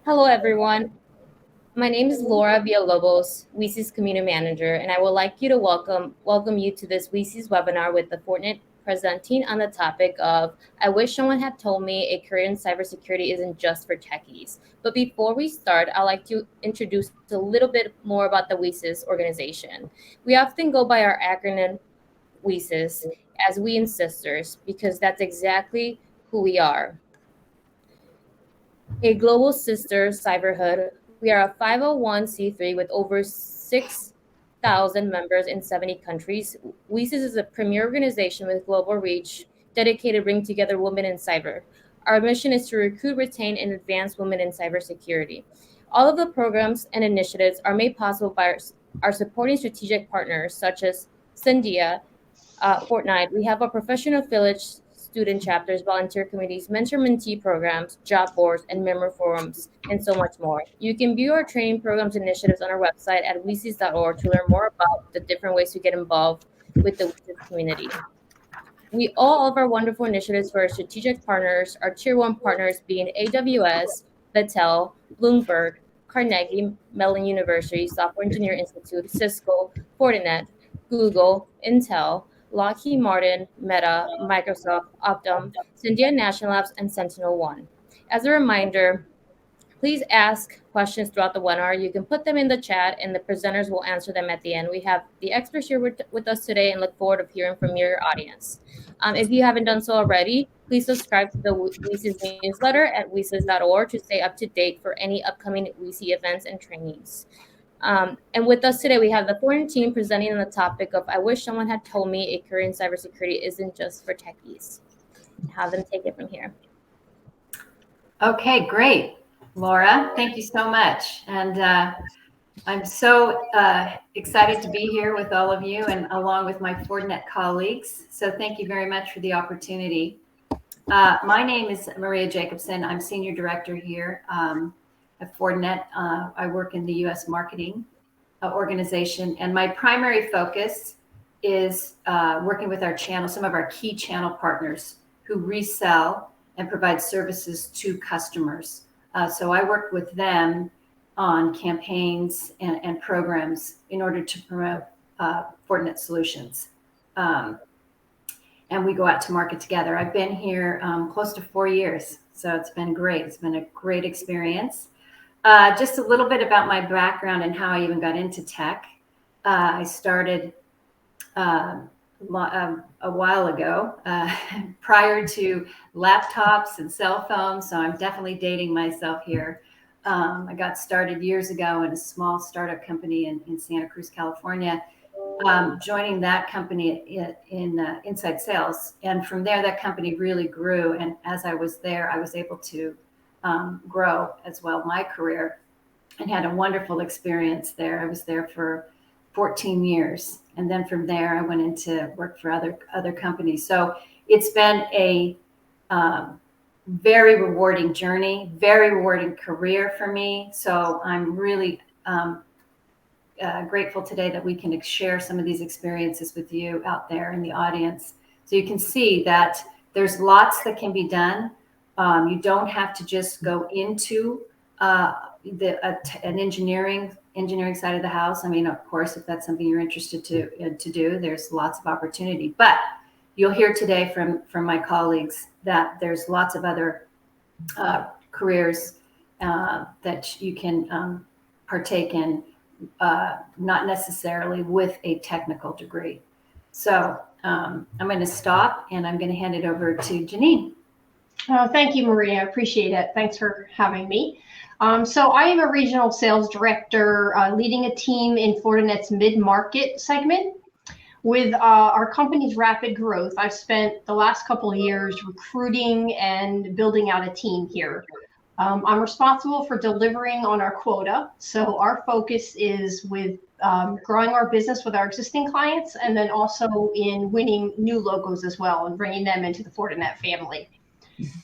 Hello, everyone. My name is Laura Villalobos, WESI's community manager, and I would like you to welcome you to this WESI's webinar with the Fortinet presenting on the topic of I wish someone had told me a career in cybersecurity isn't just for techies. But before we start, I'd like to introduce a little bit more about the WESI's organization. We often go by our acronym WESIS as we and sisters because that's exactly who we are. A global sister cyberhood. We are a 501c3 with over 6,000 members in 70 countries. WESIS is a premier organization with global reach dedicated to bring together women in cyber. Our mission is to recruit, retain, and advance women in cybersecurity. All of the programs and initiatives are made possible by our supporting strategic partners such as Cyndia, Fortnite. We have a professional village, student chapters, volunteer committees, mentor-mentee programs, job boards, and member forums, and so much more. You can view our training programs initiatives on our website at weecies.org to learn more about the different ways to get involved with the Weecies community. We all of our wonderful initiatives for our strategic partners, our tier one partners being AWS, Battelle, Bloomberg, Carnegie Mellon University, Software Engineer Institute, Cisco, Fortinet, Google, Intel, Lockheed Martin, Meta, Microsoft, Optum, Cyndia National Labs, and Sentinel One. As a reminder, please ask questions throughout the webinar. You can put them in the chat and the presenters will answer them at the end. We have the experts here with us today and look forward to hearing from your audience. If you haven't done so already, please subscribe to the WESI's newsletter at wesis.org to stay up to date for any upcoming WESI events and trainings. And with us today, we have the Fortinet team presenting on the topic of I wish someone had told me a career in cybersecurity isn't just for techies. Have them take it from here. Okay, great. Laura, thank you so much. And I'm so excited to be here with all of you and along with my Fortinet colleagues. So thank you very much for the opportunity. My name is Maria Jacobson. I'm Senior Director here at Fortinet. I work in the U.S. marketing organization, and my primary focus is working with our channel, some of our key channel partners who resell and provide services to customers. So I work with them on campaigns and programs in order to promote Fortinet solutions. And we go out to market together. I've been here close to 4 years, so it's been great. It's been a great experience. Just a little bit about my background and how I even got into tech. I started a while ago, prior to laptops and cell phones, so I'm definitely dating myself here. I got started years ago in a small startup company in Santa Cruz, California, joining that company in inside sales. And from there, that company really grew. And as I was there, I was able to grow as well my career and had a wonderful experience there. I was there for 14 years. And then from there, I went into work for other companies. So it's been a very rewarding journey, very rewarding career for me. So I'm really grateful today that we can share some of these experiences with you out there in the audience. So you can see that there's lots that can be done. You don't have to just go into an engineering side of the house. I mean, of course, if that's something you're interested to do, there's lots of opportunity. But you'll hear today from my colleagues that there's lots of other careers that you can partake in, not necessarily with a technical degree. So I'm going to stop and I'm going to hand it over to Janine. Thank you, Maria. I appreciate it. Thanks for having me. So I am a regional sales director leading a team in Fortinet's mid-market segment. With our company's rapid growth, I've spent the last couple of years recruiting and building out a team here. I'm responsible for delivering on our quota. So our focus is with growing our business with our existing clients and then also in winning new logos as well and bringing them into the Fortinet family.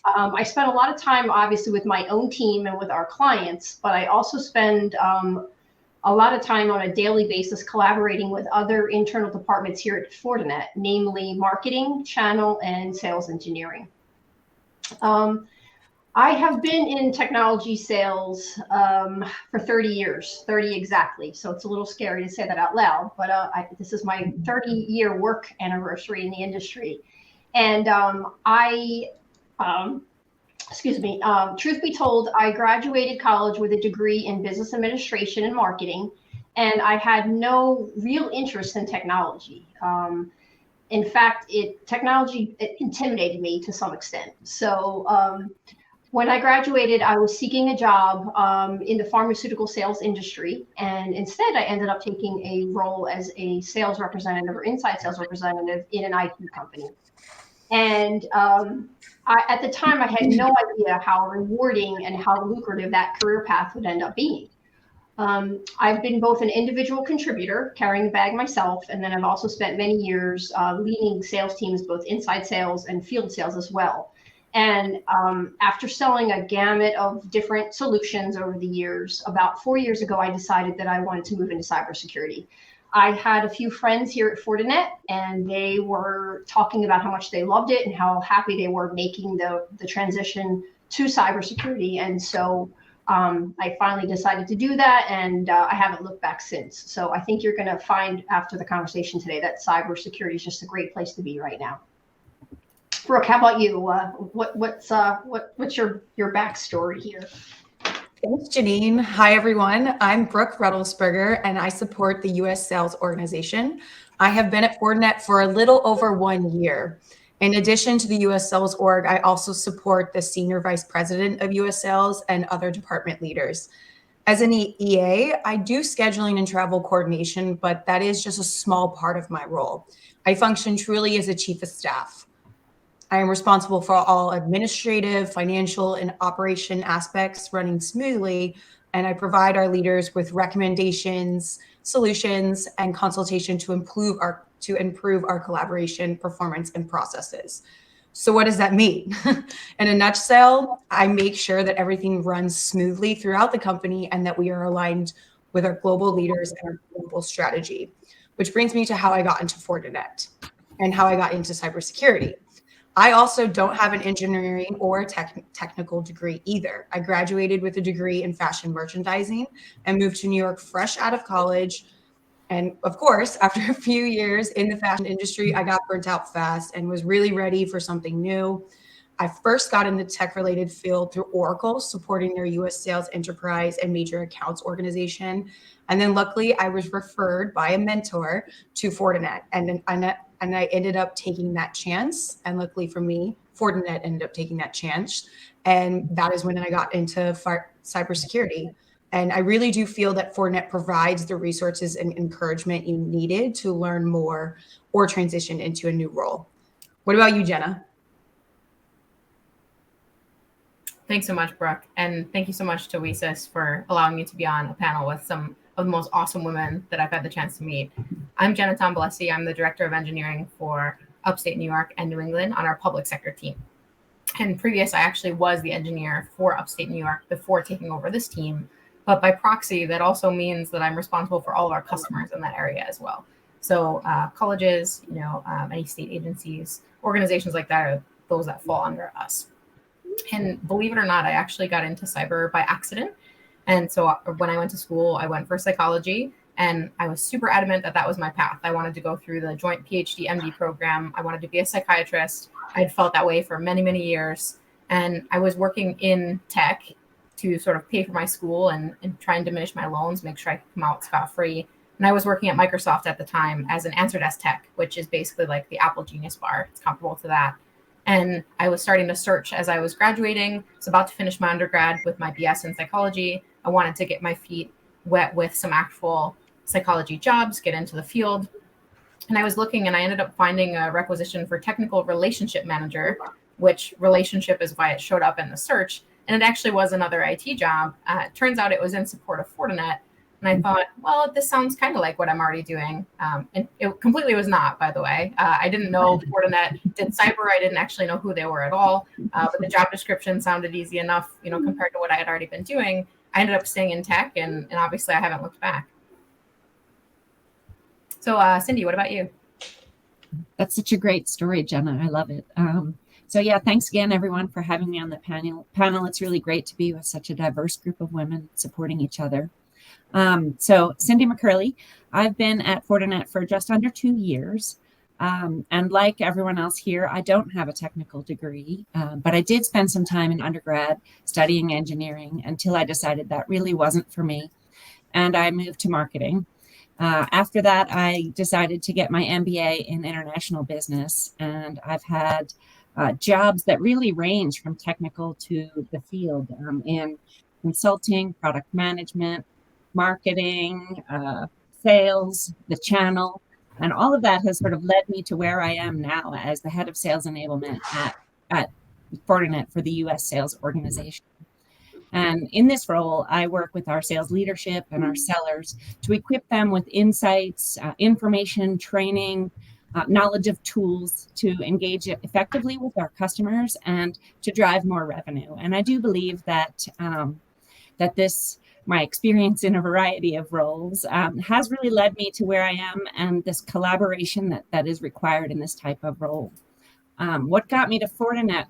I spend a lot of time, obviously, with my own team and with our clients, but I also spend a lot of time on a daily basis collaborating with other internal departments here at Fortinet, namely marketing, channel, and sales engineering. I have been in technology sales for 30 years, 30 exactly. So it's a little scary to say that out loud, but this is my 30-year work anniversary in the industry. And excuse me, truth be told, I graduated college with a degree in business administration and marketing, and I had no real interest in technology. In fact, technology intimidated me to some extent. So when I graduated, I was seeking a job in the pharmaceutical sales industry. And instead, I ended up taking a role as a sales representative or inside sales representative in an IT company. And at the time, I had no idea how rewarding and how lucrative that career path would end up being. I've been both an individual contributor, carrying the bag myself, and then I've also spent many years leading sales teams, both inside sales and field sales as well. And after selling a gamut of different solutions over the years, about 4 years ago, I decided that I wanted to move into cybersecurity. I had a few friends here at Fortinet, and they were talking about how much they loved it and how happy they were making the transition to cybersecurity. And so I finally decided to do that, and I haven't looked back since. So I think you're going to find after the conversation today that cybersecurity is just a great place to be right now. Brooke, how about you? What's your backstory here? Thanks, Janine. Hi, everyone. I'm Brooke Ruddlesberger, and I support the U.S. sales organization. I have been at Fortinet for a little over 1 year. In addition to the U.S. sales org, I also support the senior vice president of U.S. sales and other department leaders. As an EA, I do scheduling and travel coordination, but that is just a small part of my role. I function truly as a chief of staff. I am responsible for all administrative, financial, and operation aspects running smoothly, and I provide our leaders with recommendations, solutions, and consultation to improve our collaboration, performance, and processes. So what does that mean? In a nutshell, I make sure that everything runs smoothly throughout the company and that we are aligned with our global leaders and our global strategy, which brings me to how I got into Fortinet and how I got into cybersecurity. I also don't have an engineering or technical degree either. I graduated with a degree in fashion merchandising and moved to New York fresh out of college. And of course, after a few years in the fashion industry, I got burnt out fast and was really ready for something new. I first got in the tech-related field through Oracle, supporting their U.S. sales enterprise and major accounts organization. And then luckily, I was referred by a mentor to Fortinet. And I ended up taking that chance. And luckily for me, Fortinet ended up taking that chance. And that is when I got into cybersecurity. And I really do feel that Fortinet provides the resources and encouragement you needed to learn more or transition into a new role. What about you, Jenna? Thanks so much, Brooke. And thank you so much to WESIS for allowing me to be on a panel with some of the most awesome women that I've had the chance to meet. I'm Jenna Tombolesi. I'm the Director of Engineering for Upstate New York and New England on our public sector team. And previous, I actually was the engineer for Upstate New York before taking over this team. But by proxy, that also means that I'm responsible for all of our customers in that area as well. So colleges, any state agencies, organizations like that are those that fall under us. And believe it or not, I actually got into cyber by accident. And so when I went to school, I went for psychology, and I was super adamant that that was my path. I wanted to go through the joint PhD MD program. I wanted to be a psychiatrist. I had felt that way for many, many years. And I was working in tech to sort of pay for my school and try and diminish my loans, make sure I could come out scot-free. And I was working at Microsoft at the time as an answer desk tech, which is basically like the Apple Genius Bar. It's comparable to that. And I was starting to search as I was graduating. I was about to finish my undergrad with my BS in psychology. I wanted to get my feet wet with some actual psychology jobs, get into the field. And I was looking, and I ended up finding a requisition for technical relationship manager, which relationship is why it showed up in the search. And it actually was another IT job. It turns out it was in support of Fortinet. And I thought, well, this sounds kind of like what I'm already doing. And it completely was not, by the way. I didn't know Fortinet did cyber. I didn't actually know who they were at all. But the job description sounded easy enough, compared to what I had already been doing. I ended up staying in tech, and obviously I haven't looked back. So Cindy, what about you? That's such a great story, Jenna. I love it. So yeah, thanks again, everyone, for having me on the panel. It's really great to be with such a diverse group of women supporting each other. So Cindy McCurley, I've been at Fortinet for just under 2 years. And like everyone else here, I don't have a technical degree, but I did spend some time in undergrad studying engineering until I decided that really wasn't for me. And I moved to marketing. After that, I decided to get my MBA in international business, and I've had jobs that really range from technical to the field in consulting, product management, marketing, sales, the channel, and all of that has sort of led me to where I am now as the head of sales enablement at Fortinet for the US sales organization. And in this role, I work with our sales leadership and our sellers to equip them with insights, information, training, knowledge of tools to engage effectively with our customers and to drive more revenue. And I do believe that my experience in a variety of roles has really led me to where I am, and this collaboration that is required in this type of role. What got me to Fortinet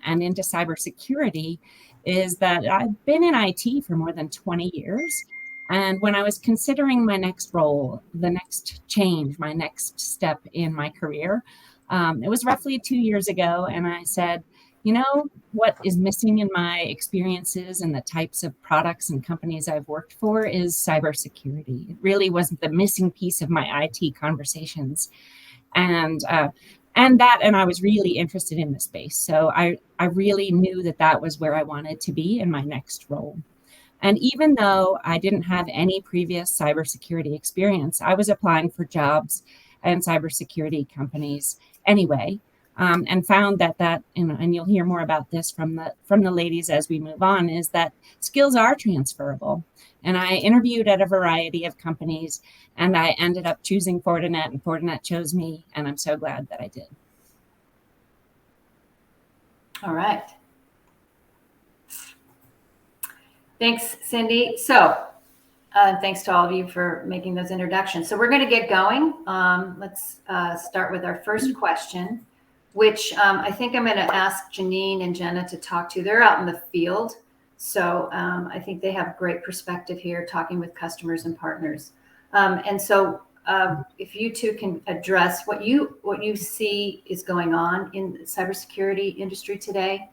and into cybersecurity is that I've been in IT for more than 20 years. And when I was considering my next role, the next change, my next step in my career, it was roughly 2 years ago. And I said, you know, what is missing in my experiences and the types of products and companies I've worked for is cybersecurity. It really wasn't the missing piece of my IT conversations. And I was really interested in the space. So I really knew that was where I wanted to be in my next role. And even though I didn't have any previous cybersecurity experience, I was applying for jobs in cybersecurity companies anyway, and found that and you'll hear more about this from the ladies as we move on, is that skills are transferable. And I interviewed at a variety of companies, and I ended up choosing Fortinet, and Fortinet chose me, and I'm so glad that I did. All right. Thanks, Cindy. So thanks to all of you for making those introductions. So we're going to get going. Let's start with our first question, which I think I'm going to ask Janine and Jenna to talk to. They're out in the field. So I think they have great perspective here, talking with customers and partners. And so if you two can address what you see is going on in the cybersecurity industry today,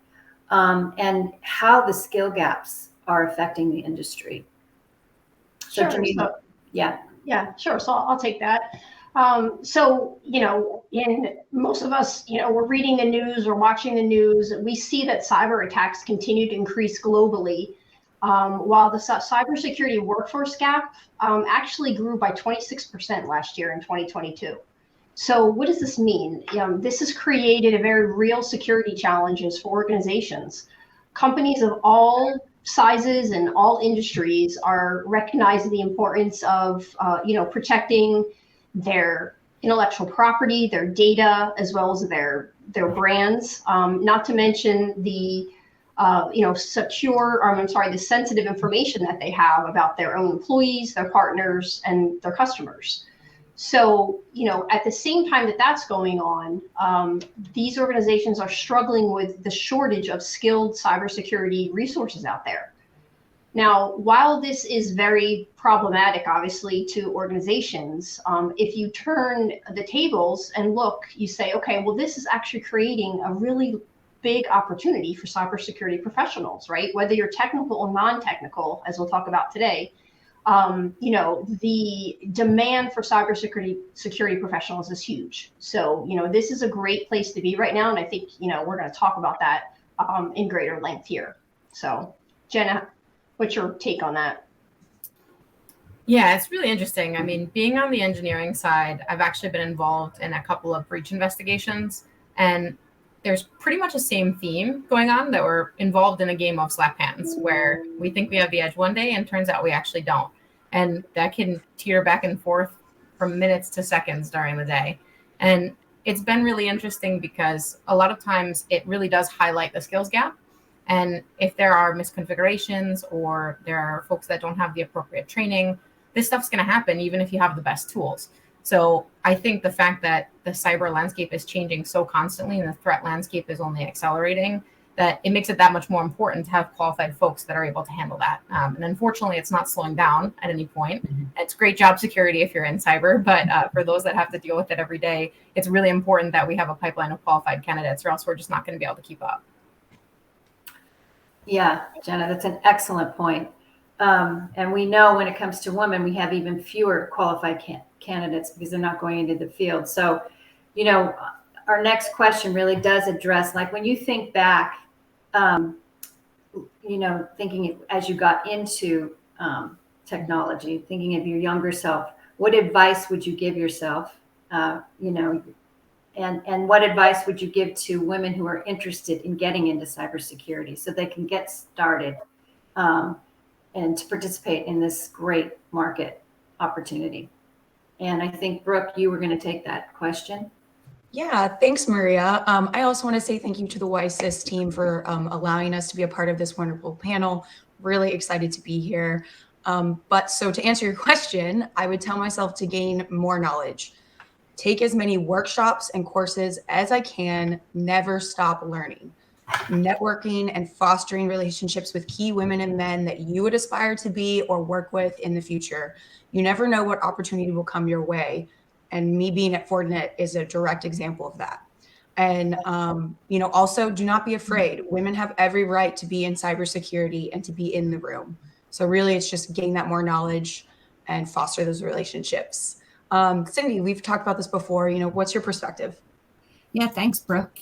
and how the skill gaps are affecting the industry. So, Sure. Janine, Yeah, sure. So I'll take that. So, in most of us, we're reading the news or watching the news. We see that cyber attacks continue to increase globally, while the cybersecurity workforce gap actually grew by 26% last year in 2022. So what does this mean? This has created a very real security challenges for organizations. Companies of all sizes and all industries are recognizing the importance of, protecting their intellectual property, their data, as well as their brands. Not to mention the, the sensitive information that they have about their own employees, their partners, and their customers. So, at the same time that's going on, these organizations are struggling with the shortage of skilled cybersecurity resources out there. Now, while this is very problematic, obviously, to organizations, if you turn the tables and look, you say, okay, well, this is actually creating a really big opportunity for cybersecurity professionals, right? Whether you're technical or non-technical, as we'll talk about today. The demand for cybersecurity professionals is huge. So, this is a great place to be right now. And I think, we're going to talk about that in greater length here. So, Jenna, what's your take on that? Yeah, it's really interesting. I mean, being on the engineering side, I've actually been involved in a couple of breach investigations, and there's pretty much the same theme going on, that we're involved in a game of slap hands where we think we have the edge one day and turns out we actually don't. And that can teeter back and forth from minutes to seconds during the day. And it's been really interesting because a lot of times it really does highlight the skills gap. And if there are misconfigurations or there are folks that don't have the appropriate training, this stuff's going to happen even if you have the best tools. So I think the fact that the cyber landscape is changing so constantly and the threat landscape is only accelerating, that it makes it that much more important to have qualified folks that are able to handle that. And unfortunately, it's not slowing down at any point. It's great job security if you're in cyber, but for those that have to deal with it every day, it's really important that we have a pipeline of qualified candidates, or else we're just not going to be able to keep up. Yeah, Jenna, that's an excellent point. And we know when it comes to women, we have even fewer qualified candidates because they're not going into the field. So, you know, our next question really does address, like, when you think back, you know, thinking as you got into technology, thinking of your younger self, what advice would you give yourself? You know, and what advice would you give to women who are interested in getting into cybersecurity so they can get started and to participate in this great market opportunity? And I think, Brooke, you were going to take that question. Yeah, thanks, Maria. I also want to say thank you to the YSIS team for allowing us to be a part of this wonderful panel. Really excited to be here. But so to answer your question, I would tell myself to gain more knowledge. Take as many workshops and courses as I can, never stop learning. Networking and fostering relationships with key women and men that you would aspire to be or work with in the future. You never know what opportunity will come your way. And me being at Fortinet is a direct example of that. And, you know, also do not be afraid. Women have every right to be in cybersecurity and to be in the room. So really, it's just gain that more knowledge and foster those relationships. Cindy, we've talked about this before. You know, what's your perspective? Yeah, thanks, Brooke.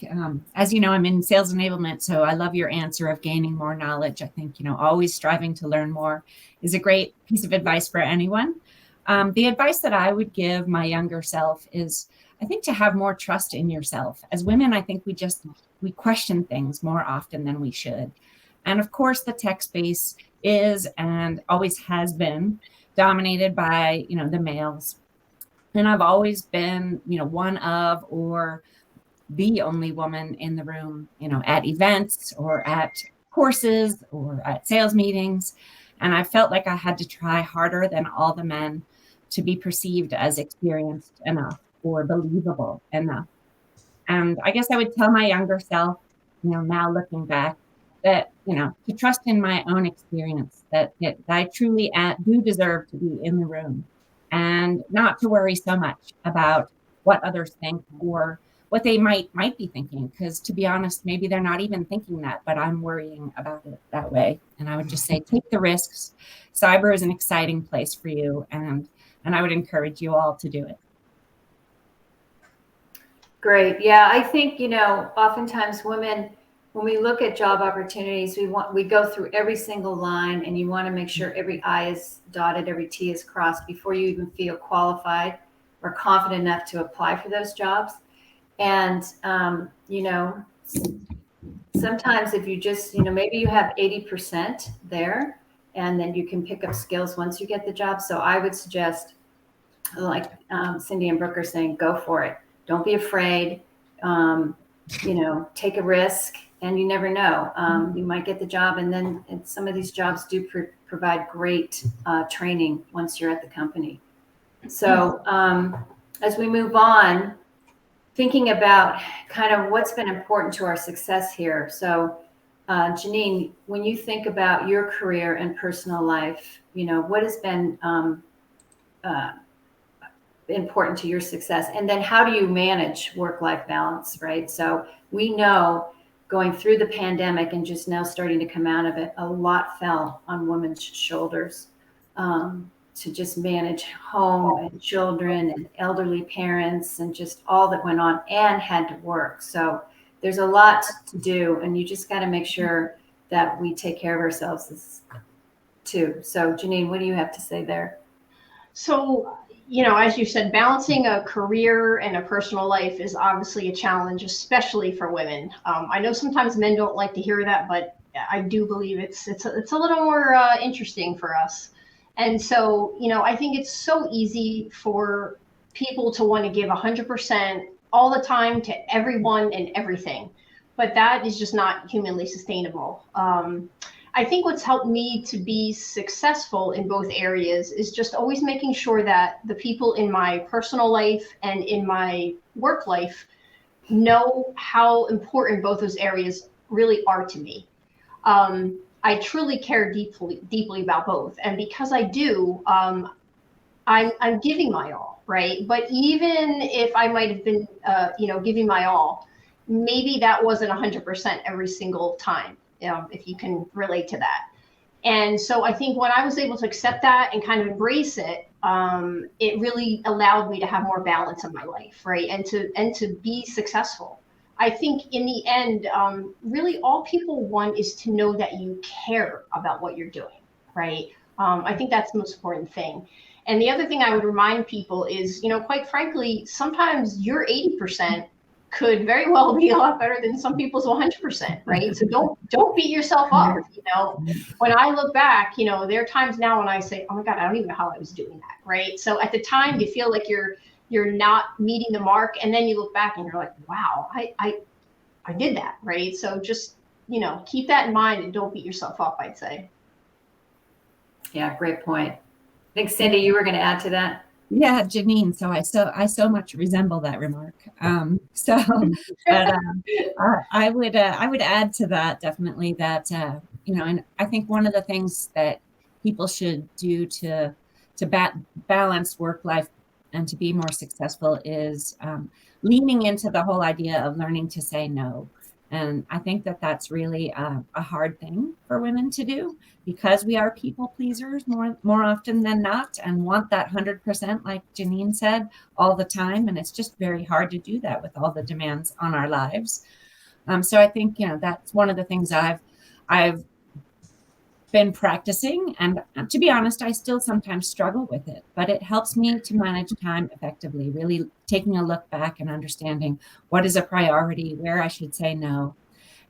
As you know, I'm in sales enablement, so I love your answer of gaining more knowledge. I think, you know, always striving to learn more is a great piece of advice for anyone. The advice that I would give my younger self is, I think, to have more trust in yourself. As women, I think we question things more often than we should. And of course, the tech space is and always has been dominated by, you know, the males. And I've always been, you know, one of or the only woman in the room, you know, at events or at courses or at sales meetings. And I felt like I had to try harder than all the men to be perceived as experienced enough or believable enough. And I guess I would tell my younger self, you know, now looking back, that, you know, to trust in my own experience, that I truly do deserve to be in the room, and not to worry so much about what others think or what they might be thinking. Because to be honest, maybe they're not even thinking that, but I'm worrying about it that way. And I would just say, take the risks. Cyber is an exciting place for you, and I would encourage you all to do it. Great. Yeah, I think, you know, oftentimes women, when we look at job opportunities, we go through every single line, and you want to make sure every I is dotted, every T is crossed before you even feel qualified or confident enough to apply for those jobs. And, you know, sometimes if you just, you know, maybe you have 80% there, and then you can pick up skills once you get the job. So I would suggest, like Cindy and Brooke are saying, go for it. Don't be afraid. You know, take a risk, and you never know. You might get the job, and then some of these jobs do provide great training once you're at the company. So as we move on, thinking about kind of what's been important to our success here. So Janine, when you think about your career and personal life, you know, what has been important to your success? And then how do you manage work-life balance, right? So we know going through the pandemic and just now starting to come out of it, a lot fell on women's shoulders to just manage home and children and elderly parents and just all that went on, and had to work. So there's a lot to do, and you just got to make sure that we take care of ourselves too. So Janine, what do you have to say there? So, you know, as you said, balancing a career and a personal life is obviously a challenge, especially for women. I know sometimes men don't like to hear that, but I do believe it's a little more interesting for us. And so, you know, I think it's so easy for people to want to give 100% all the time to everyone and everything, but that is just not humanly sustainable. I think what's helped me to be successful in both areas is just always making sure that the people in my personal life and in my work life know how important both those areas really are to me. I truly care deeply about both, and because I do, I'm giving my all, right? But even if I might have been, giving my all, maybe that wasn't 100% every single time, if you can relate to that. And so I think when I was able to accept that and kind of embrace it, it really allowed me to have more balance in my life, right? And to be successful. I think in the end, really all people want is to know that you care about what you're doing, right? I think that's the most important thing. And the other thing I would remind people is, quite frankly, sometimes your 80% could very well be a lot better than some people's 100%, right? So don't beat yourself up. When I look back, there are times now when I say, oh my God, I don't even know how I was doing that, right? So at the time you feel like you're not meeting the mark, and then you look back and you're like, wow, I did that, right? So just, keep that in mind and don't beat yourself up, I'd say. Yeah, great point. I think, Cindy, you were going to add to that. Yeah, Janine. So I so much resemble that remark. I would add to that definitely that and I think one of the things that people should do to balance work life and to be more successful is leaning into the whole idea of learning to say no. And I think that that's really a hard thing for women to do, because we are people pleasers more often than not, and want that 100%, like Janine said, all the time. And it's just very hard to do that with all the demands on our lives. So I think, that's one of the things I've been practicing. And to be honest, I still sometimes struggle with it, but it helps me to manage time effectively, really taking a look back and understanding what is a priority, where I should say no,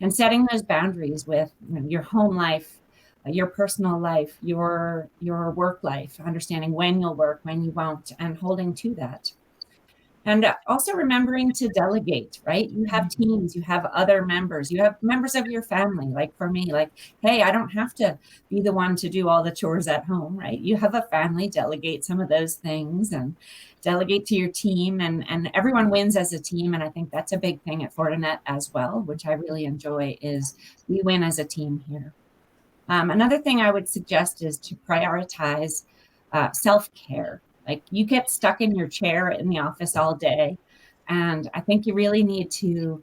and setting those boundaries with your home life, your personal life, your work life, understanding when you'll work, when you won't, and holding to that. And also remembering to delegate, right? You have teams, you have other members, you have members of your family. Like for me, like, hey, I don't have to be the one to do all the chores at home, right? You have a family, delegate some of those things and delegate to your team, and everyone wins as a team. And I think that's a big thing at Fortinet as well, which I really enjoy, is we win as a team here. Another thing I would suggest is to prioritize self-care. Like, you get stuck in your chair in the office all day, and I think you really need to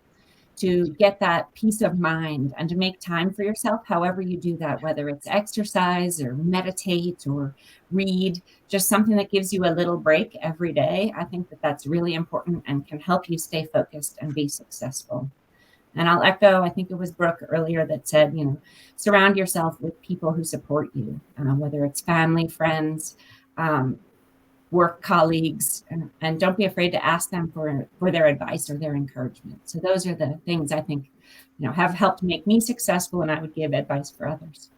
get that peace of mind and to make time for yourself, however you do that, whether it's exercise or meditate or read, just something that gives you a little break every day. I think that that's really important and can help you stay focused and be successful. And I'll echo, I think it was Brooke earlier that said, surround yourself with people who support you, whether it's family, friends, work colleagues, and don't be afraid to ask them for their advice or their encouragement. So those are the things I think, have helped make me successful, and I would give advice for others.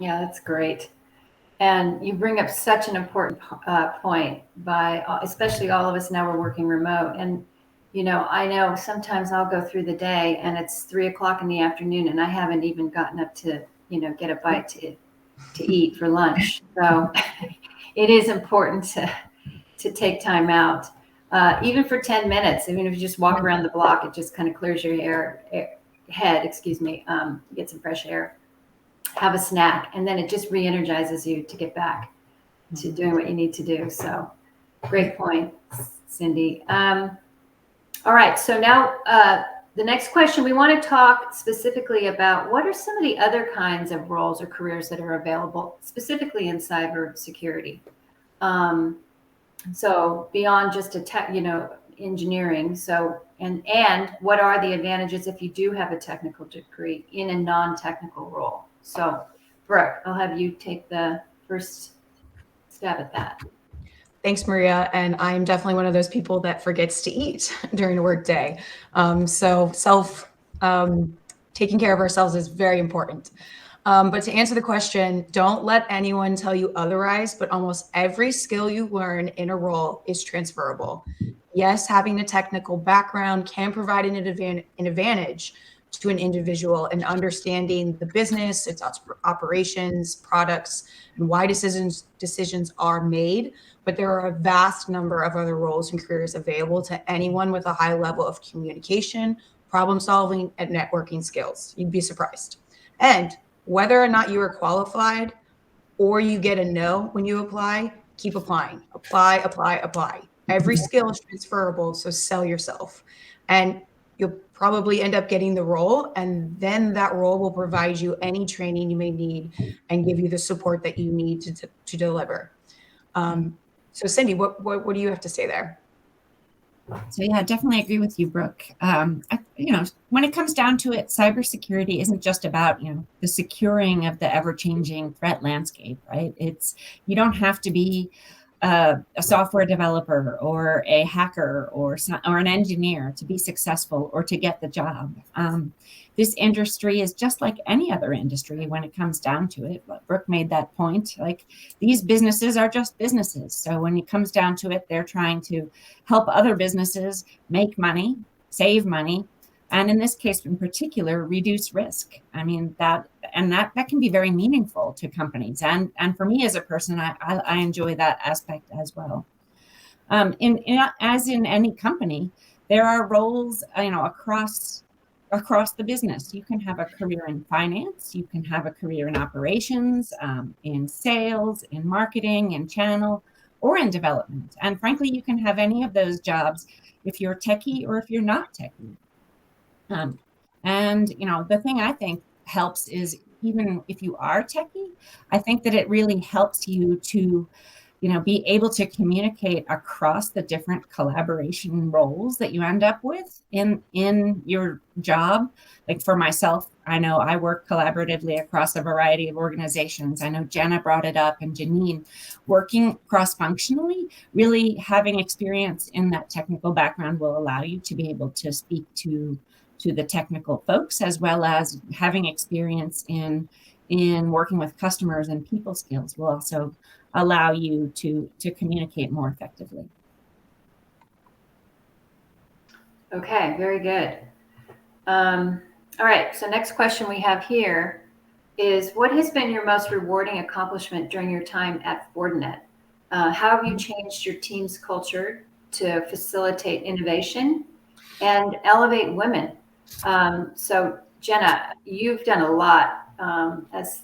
Yeah, that's great. And you bring up such an important point, especially all of us now, we're working remote. And, I know sometimes I'll go through the day and it's 3:00 in the afternoon and I haven't even gotten up to, get a bite to eat for lunch. So it is important to take time out, even for 10 minutes. Even if you just walk around the block, it just kind of clears your head, get some fresh air, have a snack, and then it just re-energizes you to get back to doing what you need to do. So great point, Cindy. All right, so now the next question, we want to talk specifically about what are some of the other kinds of roles or careers that are available specifically in cybersecurity. So beyond just engineering. So, and what are the advantages if you do have a technical degree in a non-technical role? So Brooke, I'll have you take the first stab at that. Thanks, Maria. And I'm definitely one of those people that forgets to eat during a work day. So taking care of ourselves is very important. But to answer the question, don't let anyone tell you otherwise, but almost every skill you learn in a role is transferable. Yes, having a technical background can provide an advantage, to an individual and understanding the business, its operations, products, and why decisions are made. But there are a vast number of other roles and careers available to anyone with a high level of communication, problem solving, and networking skills. You'd be surprised. And whether or not you are qualified or you get a no when you apply, keep applying. Apply, apply, apply. Every skill is transferable, so sell yourself. And you'll probably end up getting the role, and then that role will provide you any training you may need and give you the support that you need to deliver. So Cindy, what do you have to say there? So yeah, definitely agree with you, Brooke. When it comes down to it, cybersecurity isn't just about, the securing of the ever-changing threat landscape, right? You don't have to be a software developer or a hacker or an engineer to be successful or to get the job. This industry is just like any other industry when it comes down to it. Brooke made that point. Like, these businesses are just businesses. So when it comes down to it, they're trying to help other businesses make money, save money, and in this case in particular, reduce risk. I mean, that can be very meaningful to companies. And for me as a person, I enjoy that aspect as well. As in any company, there are roles, across the business. You can have a career in finance, you can have a career in operations, in sales, in marketing, in channel, or in development. And frankly, you can have any of those jobs if you're techie or if you're not techie. The thing I think helps is, even if you are techie, I think that it really helps you to be able to communicate across the different collaboration roles that you end up with in your job. Like for myself, I know I work collaboratively across a variety of organizations. I know Jenna brought it up, and Janine, working cross-functionally, really having experience in that technical background will allow you to be able to speak to the technical folks, as well as having experience in working with customers and people skills will also allow you to communicate more effectively. Okay, very good. All right, so next question we have here is, what has been your most rewarding accomplishment during your time at Fortinet? How have you changed your team's culture to facilitate innovation and elevate women? So Jenna, you've done a lot as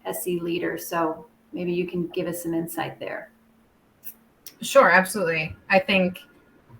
SE leader, so maybe you can give us some insight there. Sure, absolutely. I think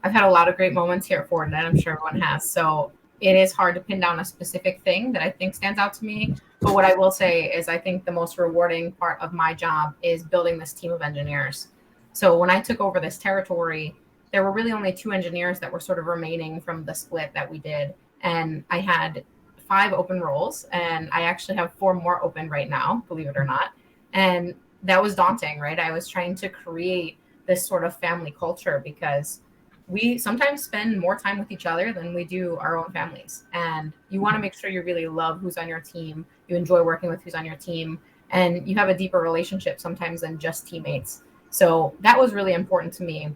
I've had a lot of great moments here at Fortinet. I'm sure everyone has. So it is hard to pin down a specific thing that I think stands out to me. But what I will say is, I think the most rewarding part of my job is building this team of engineers. So when I took over this territory, there were really only 2 engineers that were sort of remaining from the split that we did. And I had 5 open roles, and I actually have 4 more open right now, believe it or not. And that was daunting, right? I was trying to create this sort of family culture, because we sometimes spend more time with each other than we do our own families. And you want to make sure you really love who's on your team, you enjoy working with who's on your team, and you have a deeper relationship sometimes than just teammates. So that was really important to me.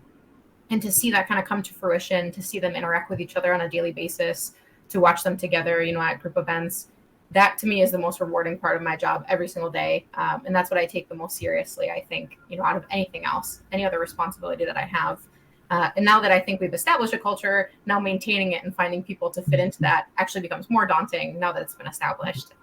And to see that kind of come to fruition, to see them interact with each other on a daily basis, to watch them together, at group events, that to me is the most rewarding part of my job every single day. And that's what I take the most seriously, I think, out of anything else, any other responsibility that I have. And now that I think we've established a culture, now maintaining it and finding people to fit into that actually becomes more daunting now that it's been established.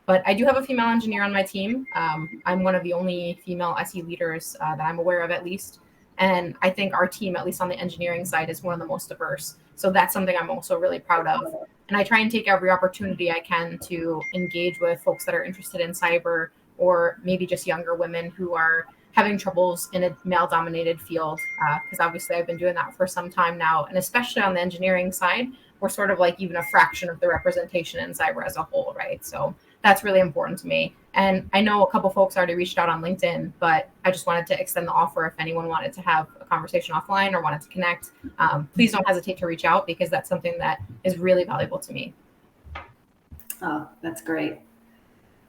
But I do have a female engineer on my team. I'm one of the only female SE leaders that I'm aware of, at least. And I think our team, at least on the engineering side, is one of the most diverse. So that's something I'm also really proud of. And I try and take every opportunity I can to engage with folks that are interested in cyber, or maybe just younger women who are having troubles in a male-dominated field, because obviously I've been doing that for some time now. And especially on the engineering side, we're sort of like even a fraction of the representation in cyber as a whole, right? So that's really important to me. And I know a couple folks already reached out on LinkedIn, but I just wanted to extend the offer if anyone wanted to have a conversation offline or wanted to connect. Please don't hesitate to reach out, because that's something that is really valuable to me. Oh, that's great.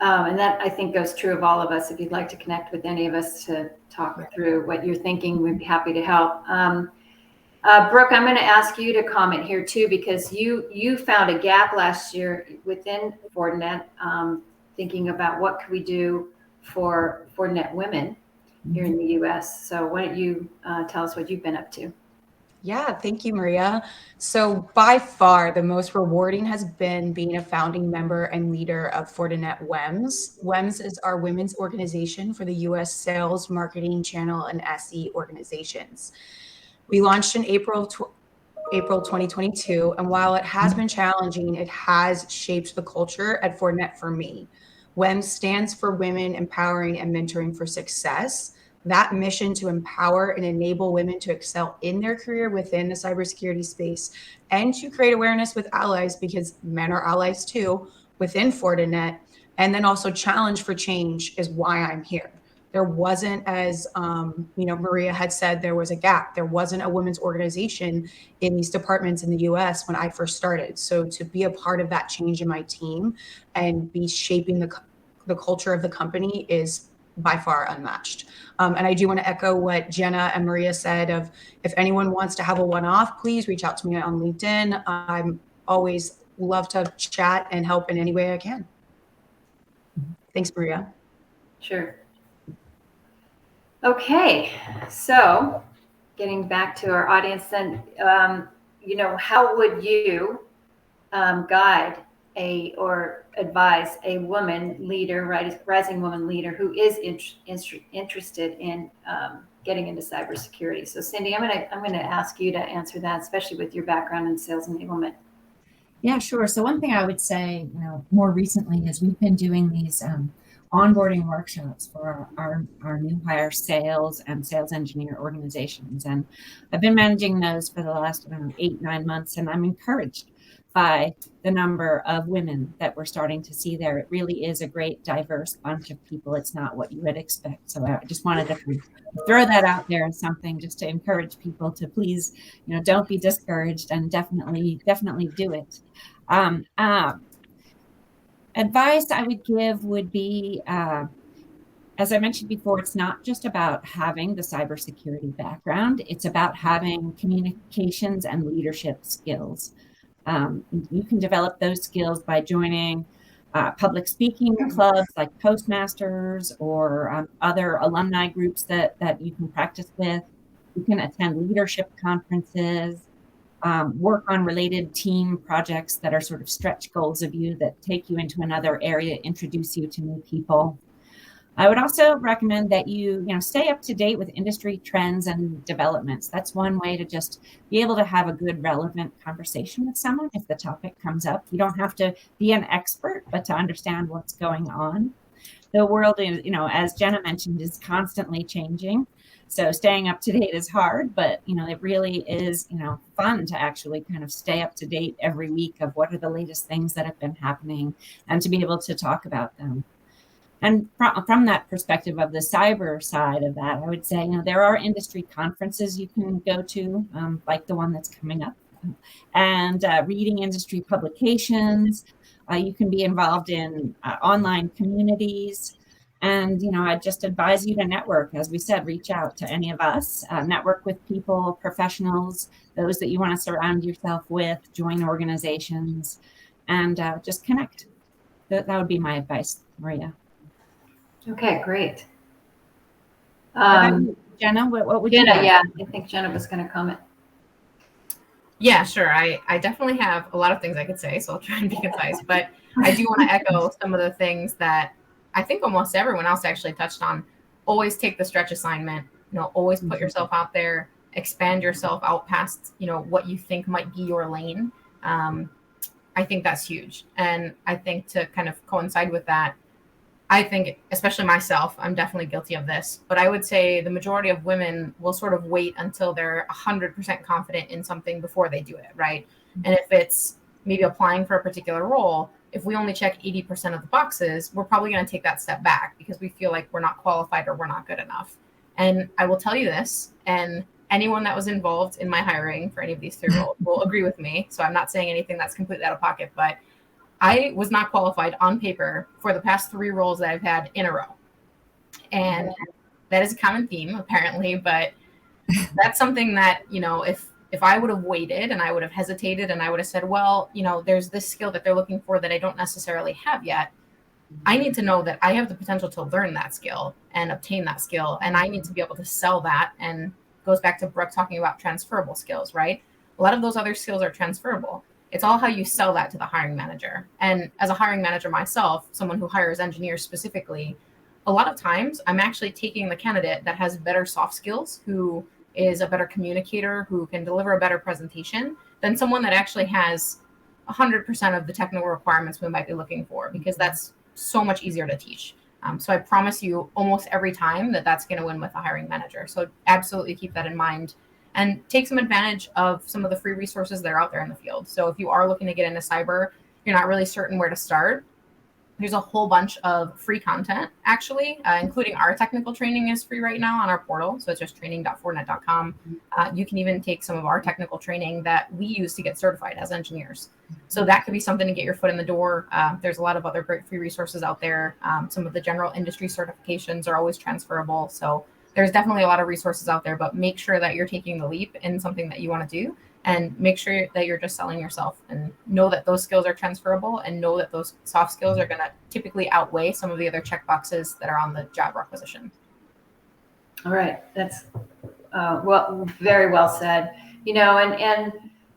And that, I think, goes true of all of us. If you'd like to connect with any of us to talk through what you're thinking, we'd be happy to help. Brooke, I'm going to ask you to comment here too, because you found a gap last year within Fortinet, thinking about what could we do for Fortinet women here in the U.S. So why don't you tell us what you've been up to? Yeah, thank you, Maria. So by far, the most rewarding has been being a founding member and leader of Fortinet WEMS. WEMS is our women's organization for the U.S. sales, marketing, channel, and SE organizations. We launched in April 2022, and while it has been challenging, it has shaped the culture at Fortinet for me. WEMS stands for Women Empowering and Mentoring for Success. That mission to empower and enable women to excel in their career within the cybersecurity space and to create awareness with allies, because men are allies too, within Fortinet, and then also challenge for change is why I'm here. There wasn't, as Maria had said, there was a gap. There wasn't a women's organization in these departments in the US when I first started. So to be a part of that change in my team and be shaping the culture of the company is by far unmatched. And I do want to echo what Jenna and Maria said of, if anyone wants to have a one-off, please reach out to me on LinkedIn. I'm always love to chat and help in any way I can. Thanks, Maria. Sure. Okay, so getting back to our audience then, how would you guide or advise a woman leader, rising woman leader who is interested in getting into cybersecurity? So Cindy, I'm gonna ask you to answer that, especially with your background in sales enablement. Yeah, sure. So one thing I would say, more recently is we've been doing these onboarding workshops for our new hire sales and sales engineer organizations. And I've been managing those for the last 8-9 months, and I'm encouraged by the number of women that we're starting to see there. It really is a great diverse bunch of people. It's not what you would expect. So I just wanted to throw that out there as something just to encourage people to please, don't be discouraged, and definitely do it. Advice I would give would be, as I mentioned before, it's not just about having the cybersecurity background. It's about having communications and leadership skills. You can develop those skills by joining public speaking clubs like Toastmasters or other alumni groups that you can practice with. You can attend leadership conferences, work on related team projects that are sort of stretch goals of you that take you into another area, introduce you to new people. I would also recommend that you stay up to date with industry trends and developments. That's one way to just be able to have a good, relevant conversation with someone if the topic comes up. You don't have to be an expert, but to understand what's going on. The world is, as Jenna mentioned, is constantly changing. So staying up to date is hard, but it really is fun to actually kind of stay up to date every week of what are the latest things that have been happening and to be able to talk about them. And from that perspective of the cyber side of that, I would say, there are industry conferences you can go to, like the one that's coming up, and reading industry publications. You can be involved in online communities. And, I just advise you to network. As we said, reach out to any of us, network with people, professionals, those that you want to surround yourself with, join organizations, and just connect. That would be my advice, Maria. Okay, great. Jenna, what would Jenna, you add? yeah, I think Jenna was going to comment. Yeah, sure. I definitely have a lot of things I could say, so I'll try and be concise. But I do want to echo some of the things that I think almost everyone else actually touched on. Always take the stretch assignment. Always put yourself out there. Expand yourself out past what you think might be your lane. I think that's huge, and I think to kind of coincide with that, I think, especially myself, I'm definitely guilty of this, but I would say the majority of women will sort of wait until they're 100% confident in something before they do it, right? And if it's maybe applying for a particular role, if we only check 80% of the boxes, we're probably going to take that step back because we feel like we're not qualified or we're not good enough. And I will tell you this, and anyone that was involved in my hiring for any of these 3 roles will agree with me. So I'm not saying anything that's completely out of pocket, but I was not qualified on paper for the past 3 roles that I've had in a row. And that is a common theme, apparently, but that's something that, if if I would have waited and I would have hesitated and I would have said, well, there's this skill that they're looking for that I don't necessarily have yet, I need to know that I have the potential to learn that skill and obtain that skill. And I need to be able to sell that. And goes back to Brooke talking about transferable skills, right? A lot of those other skills are transferable. It's all how you sell that to the hiring manager. And as a hiring manager myself, someone who hires engineers specifically, a lot of times I'm actually taking the candidate that has better soft skills, who is a better communicator, who can deliver a better presentation, than someone that actually has 100% of the technical requirements we might be looking for, because that's so much easier to teach. So I promise you almost every time that's going to win with a hiring manager. So absolutely keep that in mind and take some advantage of some of the free resources that are out there in the field. So if you are looking to get into cyber, you're not really certain where to start, there's a whole bunch of free content, actually, including our technical training is free right now on our portal. So it's just training.fortinet.com. You can even take some of our technical training that we use to get certified as engineers. So that could be something to get your foot in the door. There's a lot of other great free resources out there. Some of the general industry certifications are always transferable. So there's definitely a lot of resources out there, but make sure that you're taking the leap in something that you want to do. And make sure that you're just selling yourself, and know that those skills are transferable, and know that those soft skills are going to typically outweigh some of the other checkboxes that are on the job requisition. All right. That's very well said. And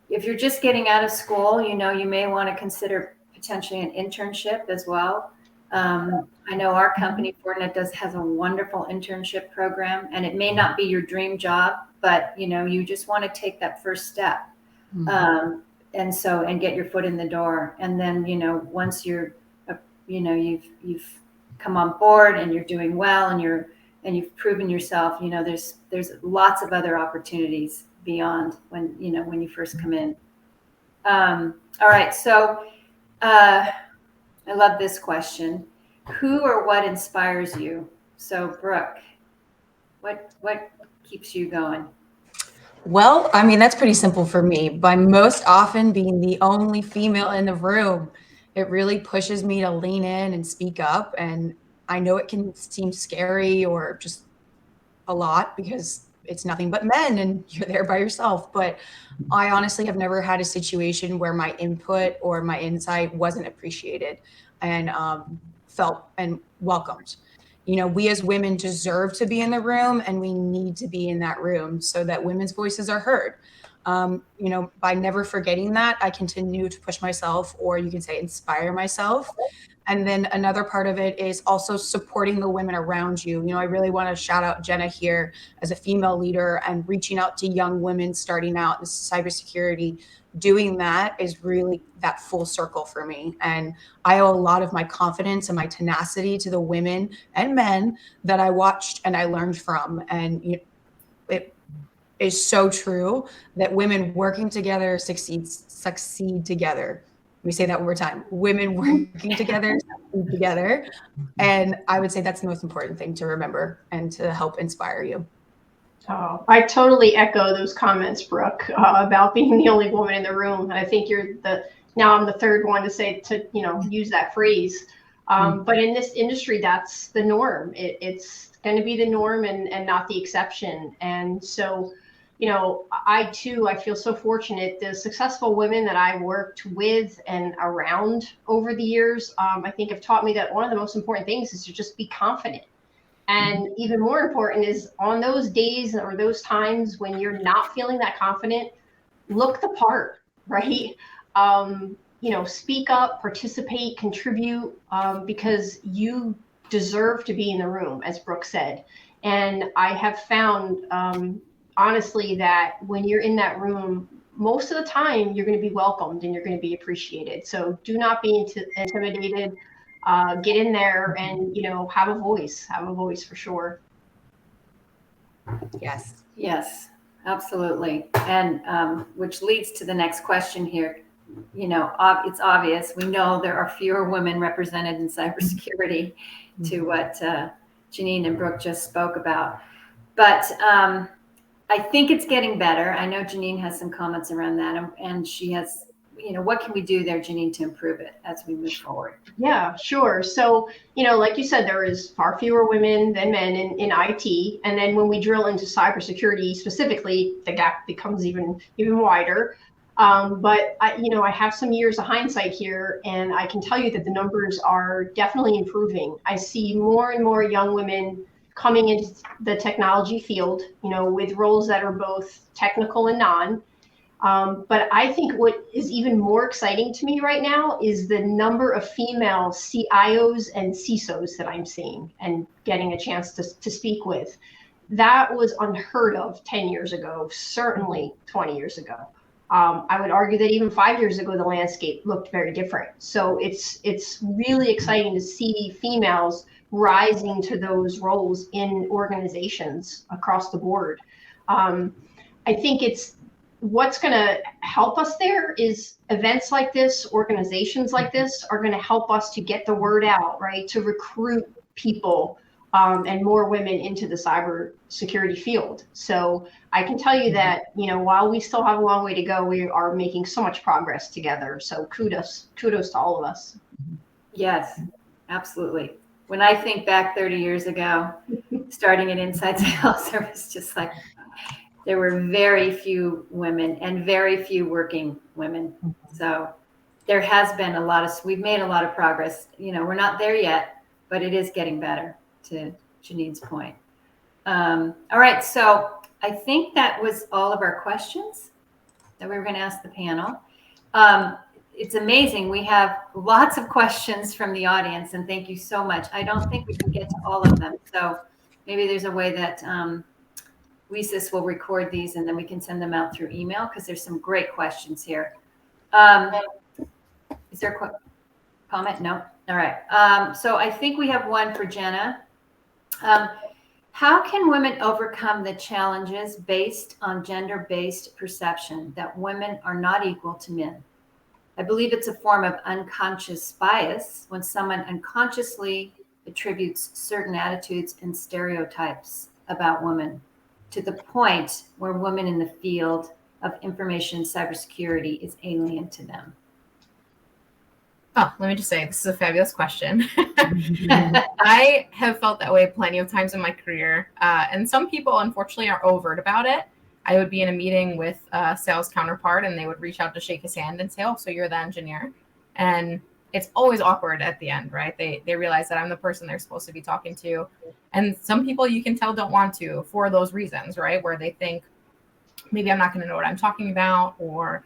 if you're just getting out of school, you may want to consider potentially an internship as well. I know our company, Fortinet, has a wonderful internship program, and it may not be your dream job, but you just want to take that first step, and get your foot in the door. And then once you're, you've come on board and you're doing well, and you've proven yourself, there's lots of other opportunities beyond when you first come in. All right, so I love this question. Who or what inspires you? So Brooke, what keeps you going? Well, I mean, that's pretty simple for me. By most often being the only female in the room, it really pushes me to lean in and speak up. And I know it can seem scary or just a lot because it's nothing but men and you're there by yourself. But I honestly have never had a situation where my input or my insight wasn't appreciated and felt and welcomed. We as women deserve to be in the room, and we need to be in that room so that women's voices are heard. By never forgetting that, I continue to push myself, or you can say inspire myself. And then another part of it is also supporting the women around you. I really want to shout out Jenna here as a female leader and reaching out to young women starting out in cybersecurity. Doing that is really that full circle for me. And I owe a lot of my confidence and my tenacity to the women and men that I watched and I learned from. And it is so true that women working together succeed together. Let me say that one more time. Women working together, succeed together. And I would say that's the most important thing to remember and to help inspire you. Oh, I totally echo those comments, Brooke, about being the only woman in the room. I think now I'm the third one to say use that phrase. But in this industry, that's the norm. It's going to be the norm and not the exception. And so, I feel so fortunate. The successful women that I worked with and around over the years, I think have taught me that one of the most important things is to just be confident. And even more important is on those days or those times when you're not feeling that confident, look the part, right? Speak up, participate, contribute, because you deserve to be in the room, as Brooke said. And I have found, honestly, that when you're in that room, most of the time you're going to be welcomed and you're going to be appreciated. So do not be intimidated. Get in there and have a voice for sure. Yes, absolutely. And which leads to the next question here. It's obvious, we know there are fewer women represented in cybersecurity to what Janine and Brooke just spoke about, but I think it's getting better. I know Janine has some comments around that, and she has what can we do there, Janine, to improve it as we move forward? Yeah, sure. So, like you said, there is far fewer women than men in IT. And then when we drill into cybersecurity specifically, the gap becomes even wider. But I have some years of hindsight here, and I can tell you that the numbers are definitely improving. I see more and more young women coming into the technology field, with roles that are both technical and non. But I think what is even more exciting to me right now is the number of female CIOs and CISOs that I'm seeing and getting a chance to speak with. That was unheard of 10 years ago, certainly 20 years ago. I would argue that even 5 years ago, the landscape looked very different. So it's really exciting to see females rising to those roles in organizations across the board. I think what's going to help us there is events like this, organizations like this are going to help us to get the word out, right? To recruit people and more women into the cybersecurity field. So I can tell you that, while we still have a long way to go, we are making so much progress together. So kudos to all of us. Yes, absolutely. When I think back 30 years ago, starting in inside sales, there was just like, there were very few women and very few working women. So there has been we've made a lot of progress. We're not there yet, but it is getting better, to Janine's point. All right. So I think that was all of our questions that we were going to ask the panel. It's amazing. We have lots of questions from the audience, and thank you so much. I don't think we can get to all of them. So maybe there's a way that WESIS will record these and then we can send them out through email, because there's some great questions here. Is there a comment? No? All right. So I think we have one for Jenna. How can women overcome the challenges based on gender-based perception that women are not equal to men? I believe it's a form of unconscious bias when someone unconsciously attributes certain attitudes and stereotypes about women, to the point where women in the field of information cybersecurity is alien to them. Oh, let me just say, this is a fabulous question. I have felt that way plenty of times in my career. And some people, unfortunately, are overt about it. I would be in a meeting with a sales counterpart and they would reach out to shake his hand and say, oh, so you're the engineer. And it's always awkward at the end, right? They realize that I'm the person they're supposed to be talking to. And some people, you can tell, don't want to, for those reasons, right? Where they think maybe I'm not going to know what I'm talking about, or,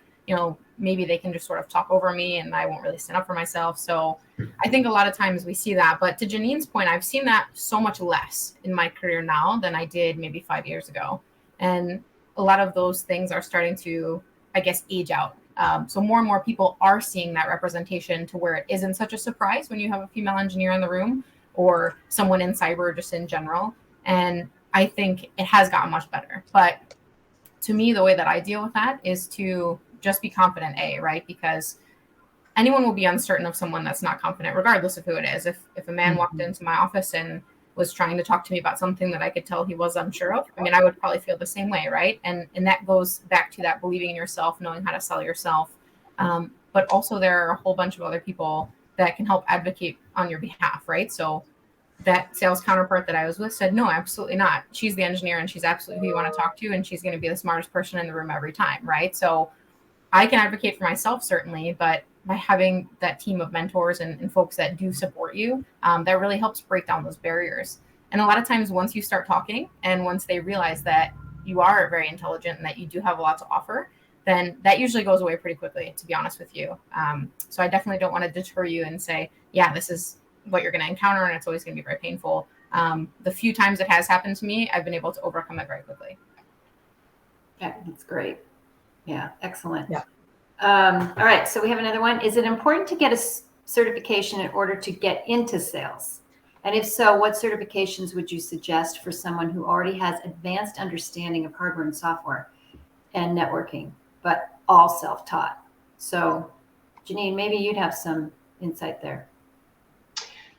maybe they can just sort of talk over me and I won't really stand up for myself. So I think a lot of times we see that. But to Janine's point, I've seen that so much less in my career now than I did maybe 5 years ago. And a lot of those things are starting to, I guess, age out. So more and more people are seeing that representation, to where it isn't such a surprise when you have a female engineer in the room or someone in cyber just in general. And I think it has gotten much better. But to me, the way that I deal with that is to just be confident, right? Because anyone will be uncertain of someone that's not confident, regardless of who it is. If a man walked into my office and was trying to talk to me about something that I could tell he was unsure of, I would probably feel the same way, right? And that goes back to that believing in yourself, knowing how to sell yourself. But also there are a whole bunch of other people that can help advocate on your behalf, right? So that sales counterpart that I was with said, no, absolutely not. She's the engineer and she's absolutely who you want to talk to, and she's going to be the smartest person in the room every time, right? So I can advocate for myself, certainly, but by having that team of mentors and folks that do support you, that really helps break down those barriers. And a lot of times once you start talking and once they realize that you are very intelligent and that you do have a lot to offer, then that usually goes away pretty quickly, to be honest with you. So I definitely don't want to deter you and say, yeah, this is what you're going to encounter and it's always going to be very painful. The few times it has happened to me, I've been able to overcome it very quickly. Yeah, that's great. Yeah, excellent. Yeah. All right, so we have another one. Is it important to get a certification in order to get into sales? And if so, what certifications would you suggest for someone who already has advanced understanding of hardware and software and networking, but all self-taught? So, Janine, maybe you'd have some insight there.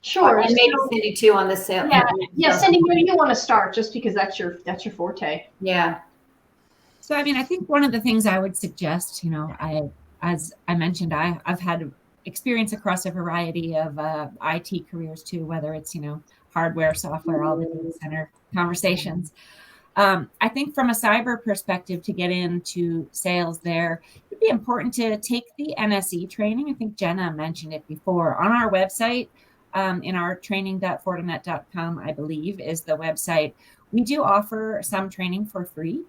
Sure. And maybe Cindy too on the sales. Yeah, Cindy, maybe you want to start just because that's your forte. Yeah. So, I think one of the things I would suggest, I as I mentioned, I've had experience across a variety of IT careers too, whether it's, hardware, software, all the data center conversations. I think from a cyber perspective, to get into sales there, it'd be important to take the NSE training. I think Jenna mentioned it before. On our website, in our training.fortinet.com, I believe, is the website. We do offer some training for free,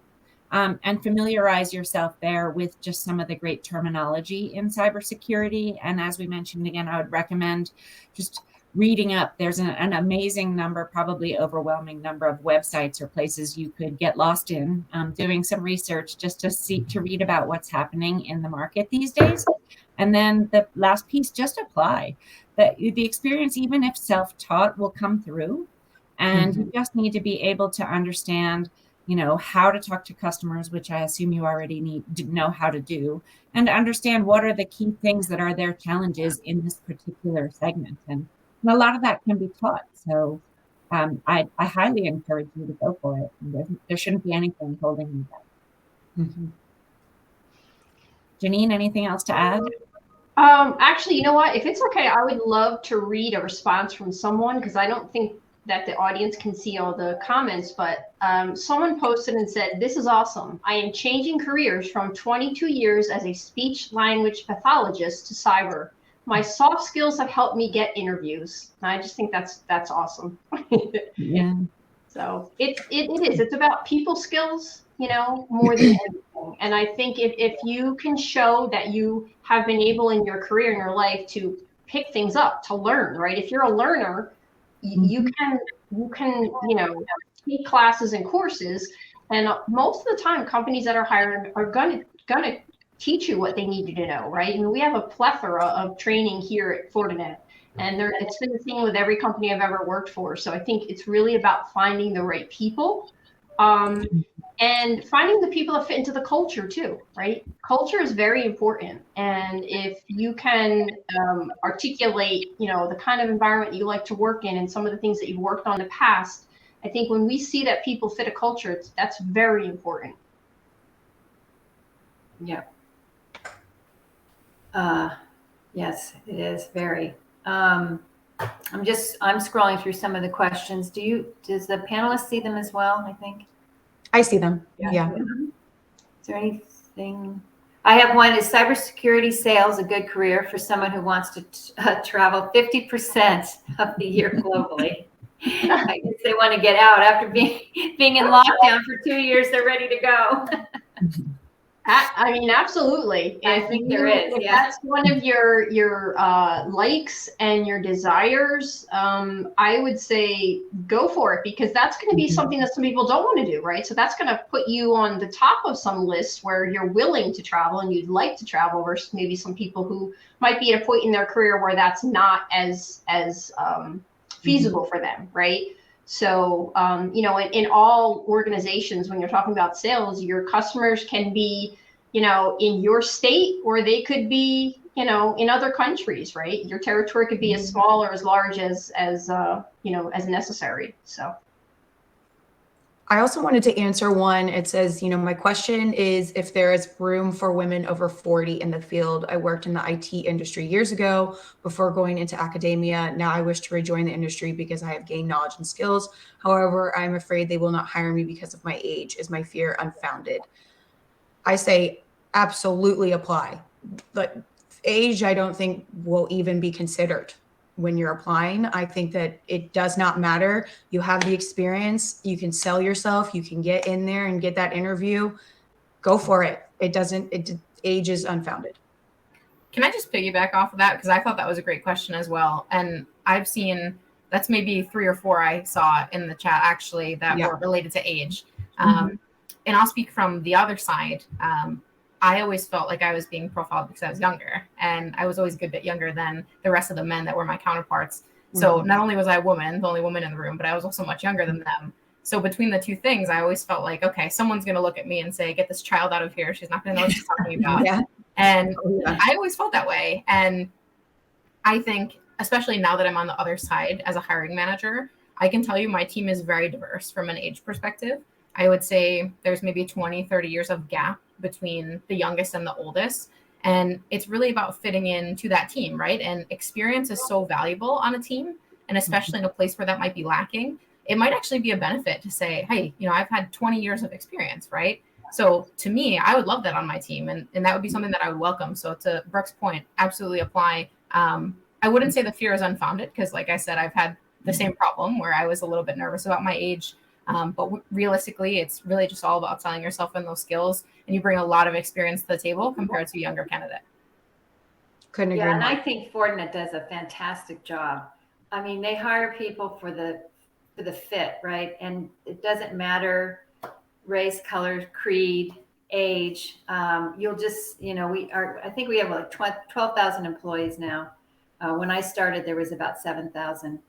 and familiarize yourself there with just some of the great terminology in cybersecurity. And as we mentioned again, I would recommend just reading up. There's an amazing number, probably overwhelming number of websites or places you could get lost in, doing some research just to read about what's happening in the market these days. And then the last piece, just apply. That the experience, even if self-taught, will come through. And you just need to be able to understand, how to talk to customers, which I assume you already need to know how to do, and understand what are the key things that are their challenges in this particular segment. And a lot of that can be taught. So I highly encourage you to go for it. There shouldn't be anything holding you back. Janine, anything else to add? Actually, you know what? If it's okay, I would love to read a response from someone, because I don't think that the audience can see all the comments, but someone posted and said, "This is awesome. I am changing careers from 22 years as a speech language pathologist to cyber. My soft skills have helped me get interviews." And I just think that's awesome. Yeah. So it is. It's about people skills, more than anything. And I think if you can show that you have been able in your career, in your life, to pick things up, to learn, right? If you're a learner, you can take classes and courses, and most of the time companies that are hiring are gonna teach you what they need you to know, right? I mean, we have a plethora of training here at Fortinet, and it's been the same with every company I've ever worked for. So I think it's really about finding the right people, and finding the people that fit into the culture too, right? Culture is very important. And if you can articulate, the kind of environment you like to work in and some of the things that you've worked on in the past, I think when we see that people fit a culture, that's very important. Yeah. Yes, it is very. I'm scrolling through some of the questions. Does the panelists see them as well? I think. I see them. Yeah. Is there anything? I have one. Is cybersecurity sales a good career for someone who wants to travel 50% of the year globally? I guess they want to get out after being in lockdown for 2 years. They're ready to go. I mean, absolutely. I think there is. If Yeah. that's one of your likes and your desires, I would say go for it, because that's going to be something that some people don't want to do, right? So that's going to put you on the top of some lists where you're willing to travel and you'd like to travel, versus maybe some people who might be at a point in their career where that's not as feasible for them, right? So, in all organizations, when you're talking about sales, your customers can be, in your state, or they could be, in other countries, right? Your territory could be as small or as large as necessary. So. I also wanted to answer one. It says, my question is if there is room for women over 40 in the field. I worked in the IT industry years ago before going into academia. Now I wish to rejoin the industry because I have gained knowledge and skills. However, I'm afraid they will not hire me because of my age. Is my fear unfounded? I say absolutely apply. But age, I don't think will even be considered when you're applying. I think that it does not matter. You have the experience, you can sell yourself, you can get in there and get that interview. Go for it. Age is unfounded. Can I just piggyback off of that? Because I thought that was a great question as well. And I've seen, that's maybe 3 or 4 I saw in the chat actually that were related to age. And I'll speak from the other side. I always felt like I was being profiled because I was younger, and I was always a good bit younger than the rest of the men that were my counterparts. So not only was I a woman, the only woman in the room, but I was also much younger than them. So between the two things, I always felt like, okay, someone's going to look at me and say, get this child out of here. She's not going to know what she's talking about. And I always felt that way. And I think, especially now that I'm on the other side as a hiring manager, I can tell you my team is very diverse from an age perspective. I would say there's maybe 20, 30 years of gap between the youngest and the oldest. And it's really about fitting into that team, right? And experience is so valuable on a team, and especially in a place where that might be lacking. It might actually be a benefit to say, hey, I've had 20 years of experience, right? So to me, I would love that on my team, and that would be something that I would welcome. So to Brooke's point, absolutely apply. I wouldn't say the fear is unfounded, because like I said, I've had the same problem where I was a little bit nervous about my age. But realistically, it's really just all about selling yourself and those skills, and you bring a lot of experience to the table compared to a younger candidate. Couldn't agree Yeah, and more. I think Fortinet does a fantastic job. I mean, they hire people for the fit, right? And it doesn't matter race, color, creed, age. You'll just, I think we have like 12,000 employees now. When I started, there was about 7,000.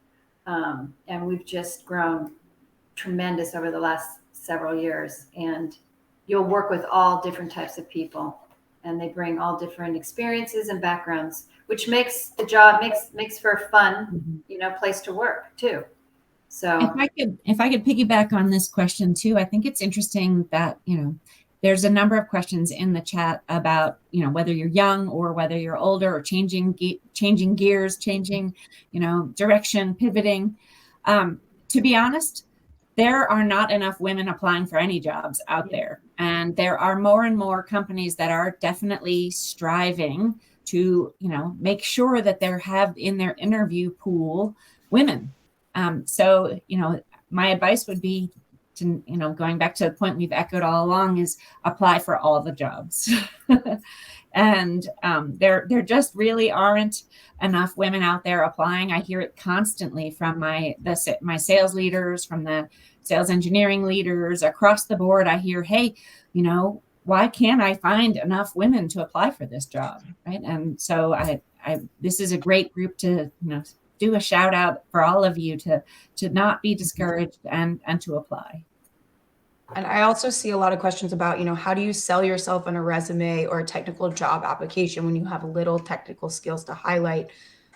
And we've just grown tremendous over the last several years. And you'll work with all different types of people, and they bring all different experiences and backgrounds, which makes the job makes for a fun, place to work too. So if I could piggyback on this question too, I think it's interesting that, there's a number of questions in the chat about, whether you're young or whether you're older, or changing gears, changing, direction, pivoting. To be honest, there are not enough women applying for any jobs out there. And there are more and more companies that are definitely striving to, make sure that they have in their interview pool women. So, my advice would be to, going back to the point we've echoed all along, is apply for all the jobs. And there just really aren't enough women out there applying. I hear it constantly from my sales leaders, from the sales engineering leaders across the board. I hear, hey, why can't I find enough women to apply for this job, right? And so this is a great group to do a shout out for all of you to not be discouraged and to apply. And I also see a lot of questions about, how do you sell yourself on a resume or a technical job application when you have little technical skills to highlight?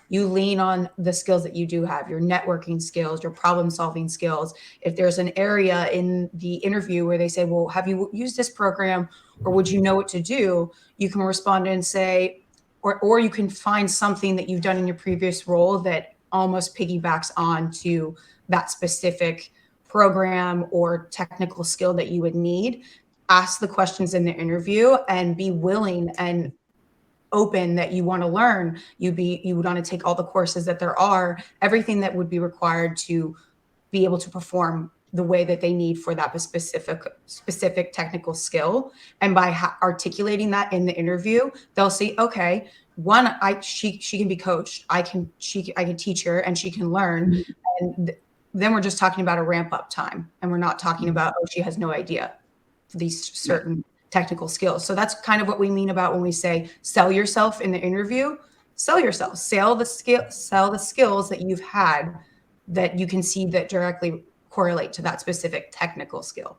You lean on the skills that you do have, your networking skills, your problem solving skills. If there's an area in the interview where they say, well, have you used this program, or would you know what to do? You can respond and say, or you can find something that you've done in your previous role that almost piggybacks on to that specific program or technical skill that you would need. Ask the questions in the interview and be willing and open that you want to learn. You would want to take all the courses that there are, everything that would be required to be able to perform the way that they need for that specific technical skill. And by articulating that in the interview, they'll see, okay, one, she can be coached. I can teach her and she can learn. And then we're just talking about a ramp up time, and we're not talking about, oh, she has no idea these certain technical skills. So that's kind of what we mean about when we say sell yourself in the interview. Sell yourself, sell the skills that you've had that you can see that directly correlate to that specific technical skill.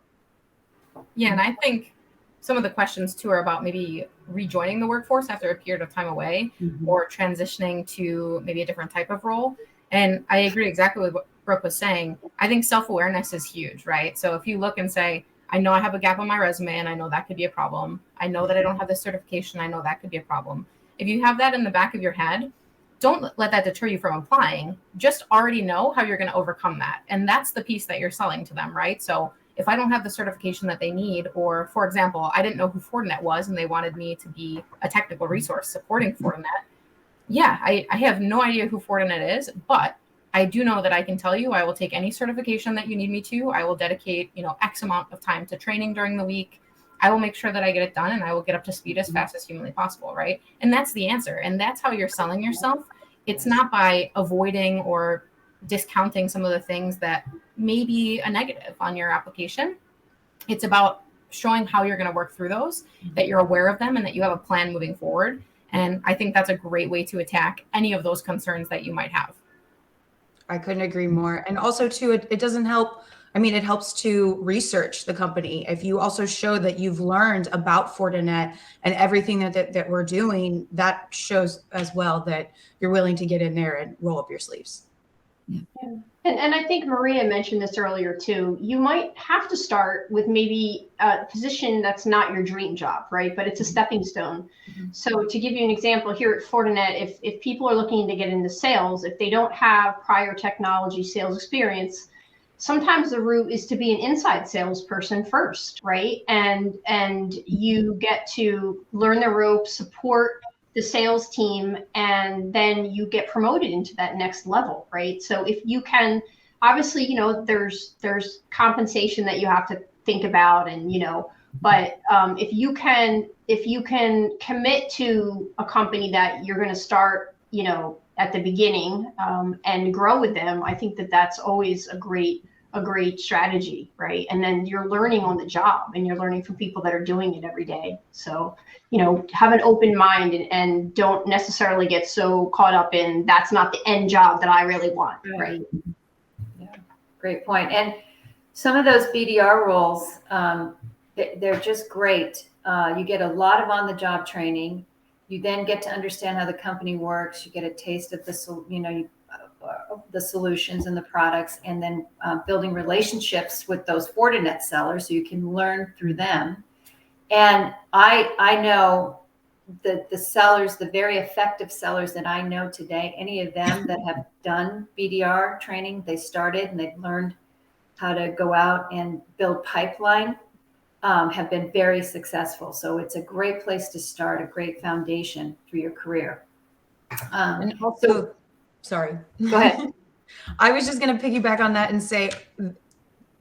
Yeah, and I think some of the questions too are about maybe rejoining the workforce after a period of time away, or transitioning to maybe a different type of role. And I agree exactly with what Brooke was saying. I think self-awareness is huge, right? So if you look and say, I know I have a gap on my resume, and I know that could be a problem. I know that I don't have this certification. I know that could be a problem. If you have that in the back of your head, don't let that deter you from applying. Just already know how you're going to overcome that. And that's the piece that you're selling to them, right? So if I don't have the certification that they need, or for example, I didn't know who Fortinet was and they wanted me to be a technical resource supporting Fortinet. Yeah, I have no idea who Fortinet is, but I do know that I can tell you I will take any certification that you need me to. I will dedicate, X amount of time to training during the week. I will make sure that I get it done, and I will get up to speed as fast as humanly possible, right? And that's the answer. And that's how you're selling yourself. It's not by avoiding or discounting some of the things that may be a negative on your application. It's about showing how you're going to work through those, that you're aware of them, and that you have a plan moving forward. And I think that's a great way to attack any of those concerns that you might have. I couldn't agree more. And also too, it doesn't help. I mean, it helps to research the company. If you also show that you've learned about Fortinet and everything that we're doing, that shows as well that you're willing to get in there and roll up your sleeves. And I think Maria mentioned this earlier too. You might have to start with maybe a position that's not your dream job, right? But it's a stepping stone. So to give you an example, here at Fortinet, if people are looking to get into sales, if they don't have prior technology sales experience, sometimes the route is to be an inside salesperson first, right? And you get to learn the ropes, support the sales team, and then you get promoted into that next level, right? So if you can, obviously, there's compensation that you have to think about, and but if you can commit to a company that you're going to start, at the beginning, and grow with them, I think that that's always a great strategy, right? And then you're learning on the job, and you're learning from people that are doing it every day. So, have an open mind, and don't necessarily get so caught up in that's not the end job that I really want, right? Yeah, great point. And some of those BDR roles, they're just great. You get a lot of on-the-job training. You then get to understand how the company works. You get a taste of the solutions and the products, and then building relationships with those Fortinet sellers so you can learn through them. And I know that the sellers, the very effective sellers that I know today, any of them that have done BDR training, they started and they've learned how to go out and build pipeline, have been very successful. So it's a great place to start, a great foundation for your career. And also, sorry. Go ahead. I was just going to piggyback on that and say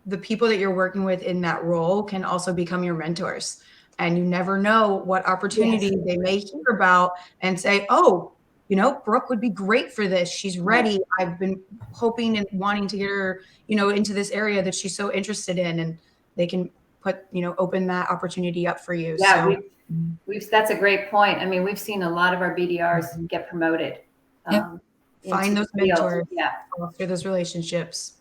the people that you're working with in that role can also become your mentors. And you never know what opportunity they may hear about and say, oh, Brooke would be great for this. She's ready. I've been hoping and wanting to get her, into this area that she's so interested in. And they can open that opportunity up for you. Yeah, so that's a great point. I mean, we've seen a lot of our BDRs get promoted. Find those mentors. Yeah. Foster those relationships.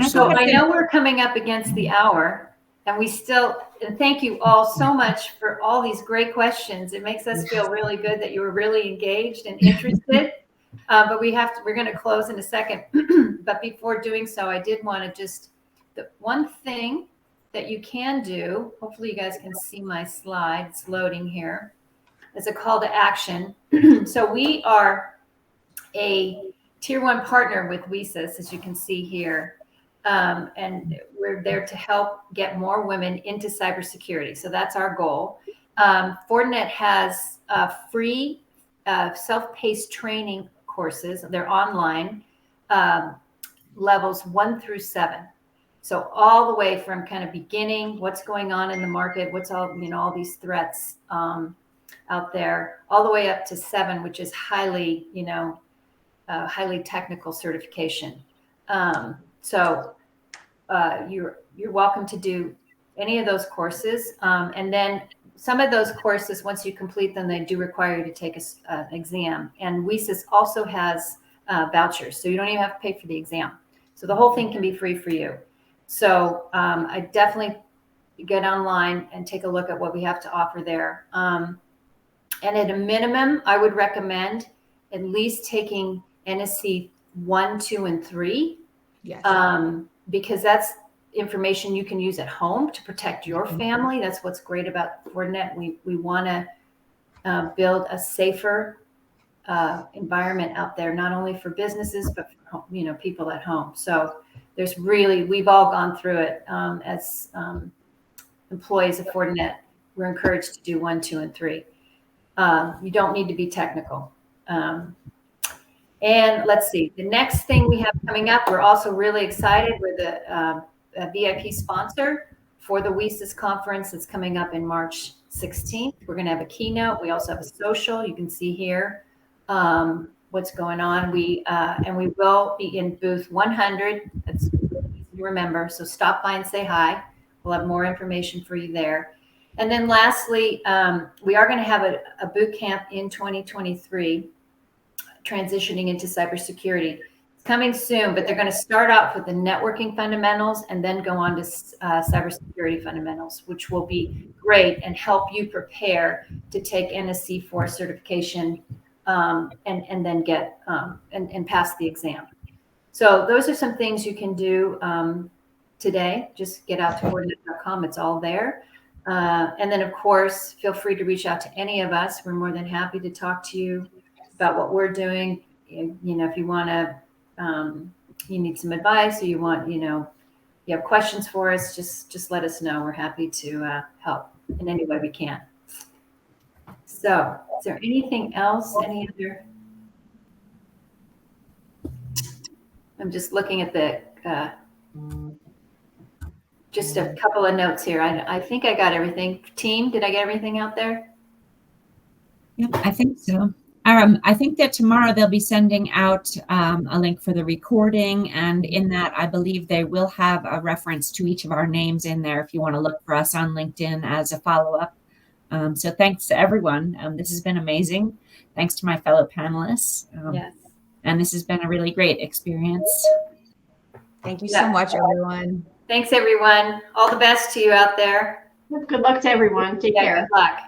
So I know we're coming up against the hour, and and thank you all so much for all these great questions. It makes us feel really good that you were really engaged and interested. But we're going to close in a second. But before doing so, I did want to the one thing that you can do, hopefully you guys can see my slide, it's loading here, is a call to action. So we are a tier 1 partner with WESIS, as you can see here. And we're there to help get more women into cybersecurity. So that's our goal. Fortinet has free self-paced training courses. They're online, levels 1 through 7. So all the way from kind of beginning, what's going on in the market, what's all these threats out there, all the way up to 7, which is highly technical certification. So you're welcome to do any of those courses. And then some of those courses, once you complete them, they do require you to take an exam. And WESIS also has vouchers, so you don't even have to pay for the exam. So the whole thing can be free for you. So I definitely get online and take a look at what we have to offer there. And at a minimum, I would recommend at least taking NSC 1, 2, and 3. Yes. Because that's information you can use at home to protect your family. That's what's great about Fortinet. We want to build a safer environment out there, not only for businesses, but for, people at home. So we've all gone through it as employees of Fortinet. We're encouraged to do 1, 2, and 3. You don't need to be technical. And let's see, the next thing we have coming up, we're also really excited. We're the VIP sponsor for the WESIS conference that's coming up in March 16th. We're going to have a keynote. We also have a social. You can see here what's going on. We will be in booth 100. That's easy to remember. So stop by and say hi. We'll have more information for you there. And then lastly, we are going to have a boot camp in 2023, transitioning into cybersecurity. It's coming soon, but they're going to start out with the networking fundamentals and then go on to cybersecurity fundamentals, which will be great and help you prepare to take NSC 4 certification and then get and pass the exam. So those are some things you can do today. Just get out to Fortinet.com. It's all there. And then, of course, feel free to reach out to any of us. We're more than happy to talk to you about what we're doing. You know, if you want to, you need some advice, or you want, you know, you have questions for us, just let us know. We're happy to help in any way we can. So, is there anything else? Any other? I'm just looking at the, just a couple of notes here. I think I got everything. Team, did I get everything out there? Yep, I think so. I think that tomorrow they'll be sending out a link for the recording, and in that, I believe they will have a reference to each of our names in there if you want to look for us on LinkedIn as a follow-up. So thanks to everyone. This has been amazing. Thanks to my fellow panelists. Yes. And this has been a really great experience. Thank you so much, everyone. Thanks, everyone. All the best to you out there. Good luck to everyone. Take care. Good luck.